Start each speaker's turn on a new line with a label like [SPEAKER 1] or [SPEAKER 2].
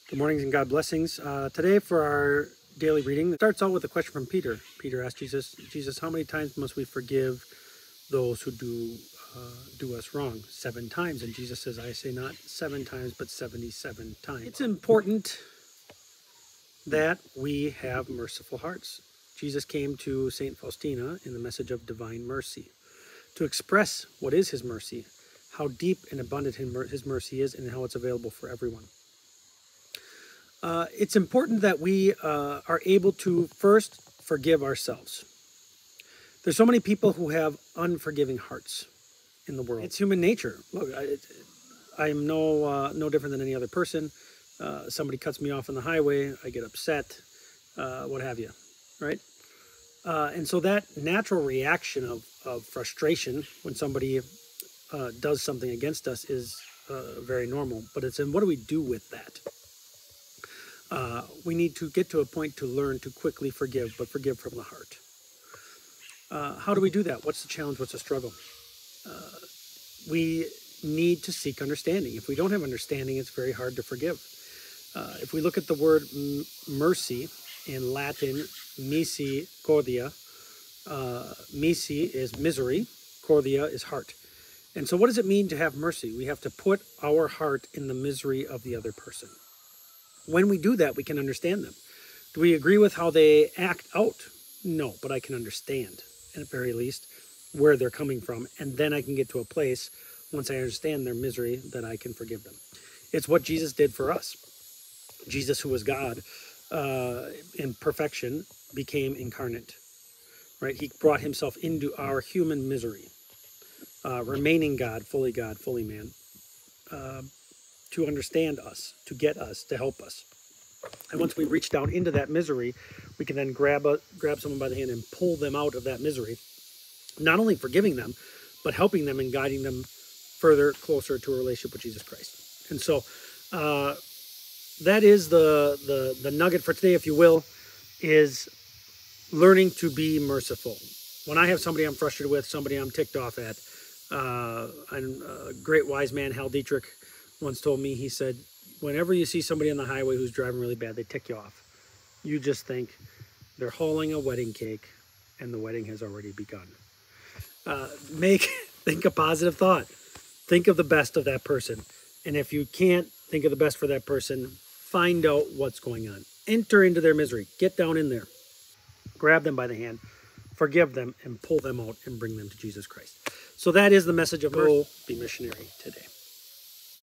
[SPEAKER 1] Good mornings and God blessings. Today for our daily reading, it starts out with a question from Peter. Peter asked Jesus, how many times must we forgive those who do us wrong? 7 times. And Jesus says, I say not 7 times, but 77 times. It's important that we have merciful hearts. Jesus came to St. Faustina in the message of divine mercy to express what is his mercy, how deep and abundant his mercy is, and how it's available for everyone. It's important that we are able to first forgive ourselves. There's so many people who have unforgiving hearts in the world. It's human nature. Look, I am no different than any other person. Somebody cuts me off on the highway, I get upset, what have you, right? And so that natural reaction of frustration when somebody does something against us is very normal. But it's in what do we do with that? We need to get to a point to learn to quickly forgive, but forgive from the heart. How do we do that? What's the challenge? What's the struggle? We need to seek understanding. If we don't have understanding, it's very hard to forgive. If we look at the word mercy in Latin, misericordia, misi is misery, cordia is heart. And so what does it mean to have mercy? We have to put our heart in the misery of the other person. When we do that, we can understand them. Do we agree with how they act out? No, but I can understand, at the very least, where they're coming from. And then I can get to a place, once I understand their misery, that I can forgive them. It's what Jesus did for us. Jesus, who was God in perfection, became incarnate. Right? He brought himself into our human misery, remaining God, fully man. To understand us, to get us, to help us. And once we reach down into that misery, we can then grab someone by the hand and pull them out of that misery, not only forgiving them, but helping them and guiding them further, closer to a relationship with Jesus Christ. And so that is the nugget for today, if you will, is learning to be merciful. When I have somebody I'm frustrated with, somebody I'm ticked off at, a great wise man, Hal Dietrich, once told me, he said, whenever you see somebody on the highway who's driving really bad, they tick you off. You just think they're hauling a wedding cake and the wedding has already begun. Think a positive thought. Think of the best of that person. And if you can't think of the best for that person, find out what's going on. Enter into their misery. Get down in there. Grab them by the hand. Forgive them and pull them out and bring them to Jesus Christ. So that is the message of Go Be Missionary today.